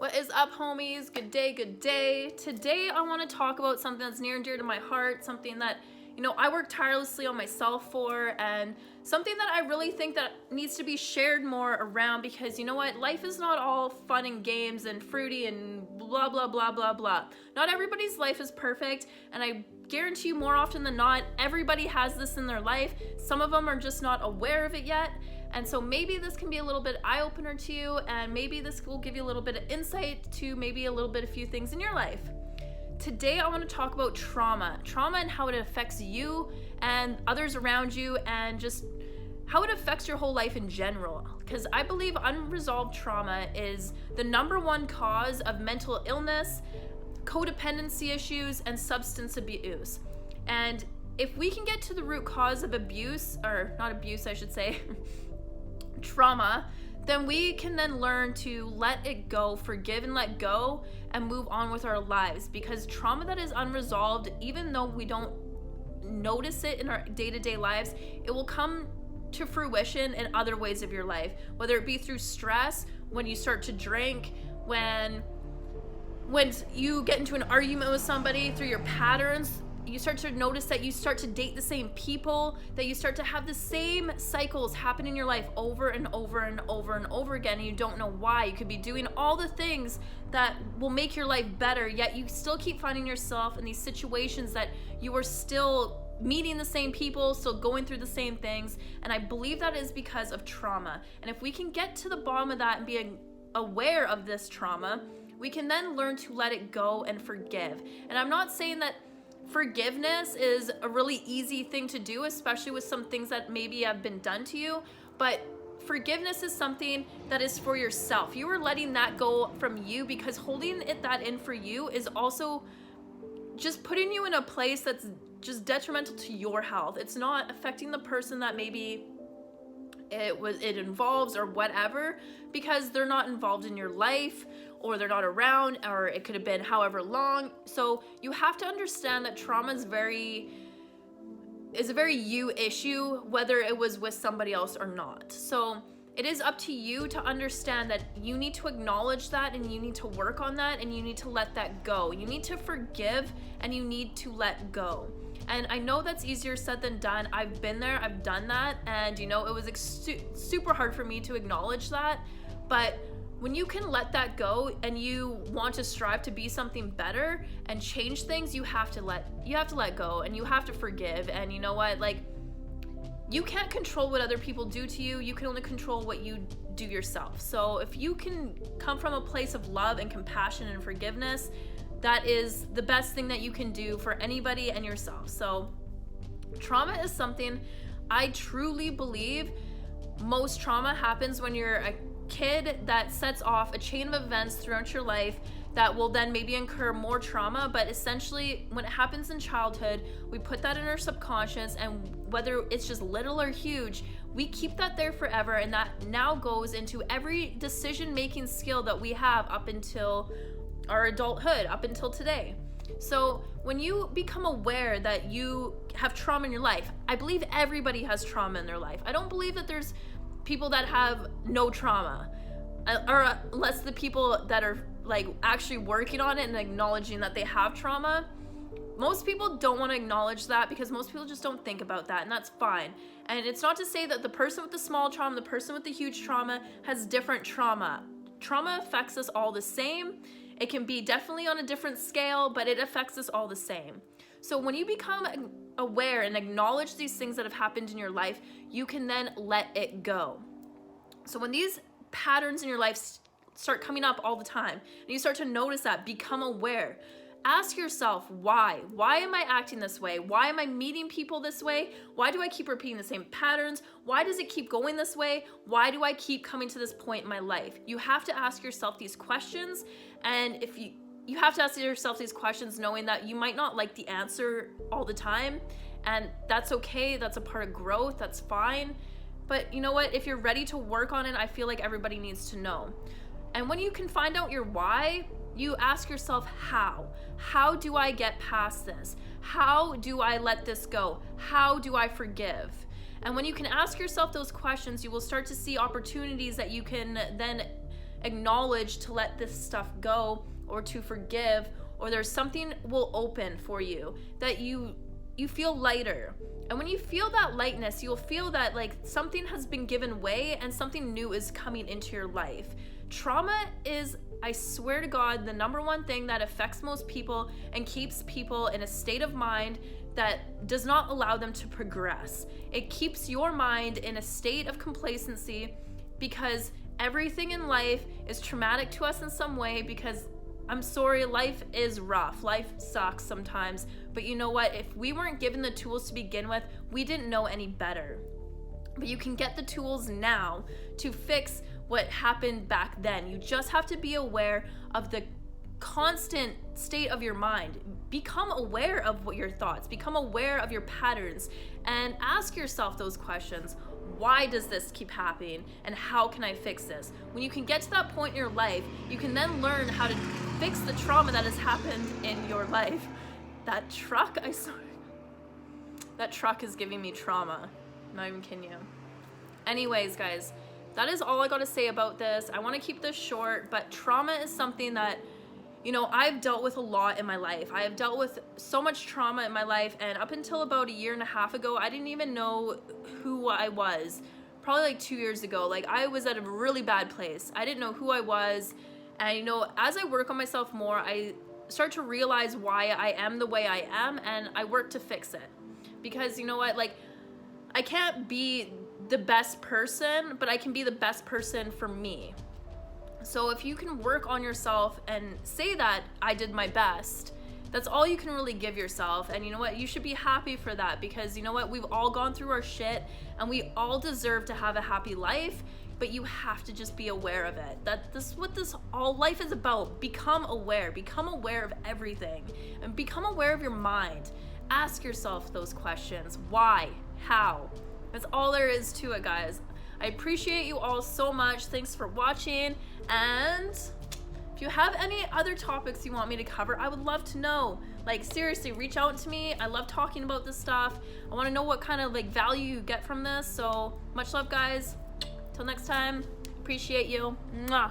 What is up, homies? Good day, good day. Today I want to talk about something that's near and dear to my heart, something that, I work tirelessly on myself for, and something that I really think that needs to be shared more around because, you know what? Life is not all fun and games and fruity and blah, blah, blah, blah, blah. Not everybody's life is perfect, and I guarantee you more often than not, everybody has this in their life. Some of them are just not aware of it yet. And so maybe this can be a little bit eye-opener to you, and maybe this will give you a little bit of insight to maybe a few things in your life. Today I want to talk about trauma and how it affects you and others around you, and just how it affects your whole life in general. Because I believe unresolved trauma is the #1 cause of mental illness, codependency issues, and substance abuse. And if we can get to the root cause of abuse, or not abuse, I should say, trauma, then we can then learn to let it go, forgive and let go, and move on with our lives. Because trauma that is unresolved, even though we don't notice it in our day-to-day lives, it will come to fruition in other ways of your life, whether it be through stress, when you start to drink, when you get into an argument with somebody, through your patterns. You start to notice that you start to date the same people, that you start to have the same cycles happen in your life over and over and over and over again, and you don't know why. You could be doing all the things that will make your life better, yet you still keep finding yourself in these situations that you are still meeting the same people, still going through the same things. And I believe that is because of trauma. And if we can get to the bottom of that and be aware of this trauma, we can then learn to let it go and forgive. And I'm not saying that forgiveness is a really easy thing to do, especially with some things that maybe have been done to you, but forgiveness is something that is for yourself. You are letting that go from you, because holding that in for you is also just putting you in a place that's just detrimental to your health. It's not affecting the person that maybe it involves or whatever, because they're not involved in your life, or they're not around, or it could have been however long. So you have to understand that trauma is a very you issue, whether it was with somebody else or not. So it is up to you to understand that you need to acknowledge that, and you need to work on that, and you need to let that go. You need to forgive, and you need to let go. And I know that's easier said than done. I've been there, I've done that, and it was super hard for me to acknowledge that. But when you can let that go and you want to strive to be something better and change things, you have to let go, and you have to forgive. And you know what? You can't control what other people do to you. You can only control what you do yourself. So if you can come from a place of love and compassion and forgiveness, that is the best thing that you can do for anybody and yourself. So trauma is something I truly believe most trauma happens when you're a kid, that sets off a chain of events throughout your life that will then maybe incur more trauma. But essentially, when it happens in childhood, we put that in our subconscious, and whether it's just little or huge, we keep that there forever, and that now goes into every decision-making skill that we have up until our adulthood, up until today. So when you become aware that you have trauma in your life, I believe everybody has trauma in their life. I don't believe that there's people that have no trauma, or unless the people that are actually working on it and acknowledging that they have trauma. Most people don't want to acknowledge that, because most people just don't think about that, and that's fine. And it's not to say that the person with the small trauma, the person with the huge trauma, has different trauma. Trauma affects us all the same. It can be definitely on a different scale, but it affects us all the same. So when you become aware and acknowledge these things that have happened in your life, you can then let it go. So when these patterns in your life start coming up all the time, and you start to notice that, become aware. Ask yourself, why? Why am I acting this way? Why am I meeting people this way? Why do I keep repeating the same patterns? Why does it keep going this way? Why do I keep coming to this point in my life? You have to ask yourself these questions, and if you have to ask yourself these questions knowing that you might not like the answer all the time, and that's okay. That's a part of growth. That's fine. But you know what? If you're ready to work on it, I feel like everybody needs to know. And when you can find out your why, you ask yourself, how? How do I get past this? How do I let this go? How do I forgive? And when you can ask yourself those questions, you will start to see opportunities that you can then acknowledge to let this stuff go or to forgive, or there's something will open for you that you feel lighter. And when you feel that lightness, you'll feel that like something has been given way and something new is coming into your life. Trauma is, I swear to God, the number one thing that affects most people and keeps people in a state of mind that does not allow them to progress. It keeps your mind in a state of complacency because everything in life is traumatic to us in some way, because I'm sorry, life is rough. Life sucks sometimes. But you know what? If we weren't given the tools to begin with, we didn't know any better. But you can get the tools now to fix what happened back then. You just have to be aware of the constant state of your mind. Become aware of what your thoughts, become aware of your patterns, and ask yourself those questions. Why does this keep happening, and how can I fix this? When you can get to that point in your life, you can then learn how to fix the trauma that has happened in your life. That truck, I saw, that truck is giving me trauma. I'm not even kidding you. Anyways, guys, that is all I got to say about this. I want to keep this short, but trauma is something that, you know, I've dealt with a lot in my life. I have dealt with so much trauma in my life, and up until about 1.5 years ago, I didn't even know who I was. Probably like 2 years ago, like I was at a really bad place. I didn't know who I was, and you know, as I work on myself more, I start to realize why I am the way I am, and I work to fix it. Because you know what, like, I can't be the best person, but I can be the best person for me. So if you can work on yourself and say that I did my best, that's all you can really give yourself. And you know what? You should be happy for that, because you know what? We've all gone through our shit and we all deserve to have a happy life, but you have to just be aware of it. This is what this all life is about. Become aware of everything, and become aware of your mind. Ask yourself those questions. Why? How? That's all there is to it, guys. I appreciate you all so much. Thanks for watching. And if you have any other topics you want me to cover, I would love to know. Like, seriously, reach out to me. I love talking about this stuff. I want to know what kind of like value you get from this. So much love, guys. Till next time. Appreciate you. Mwah.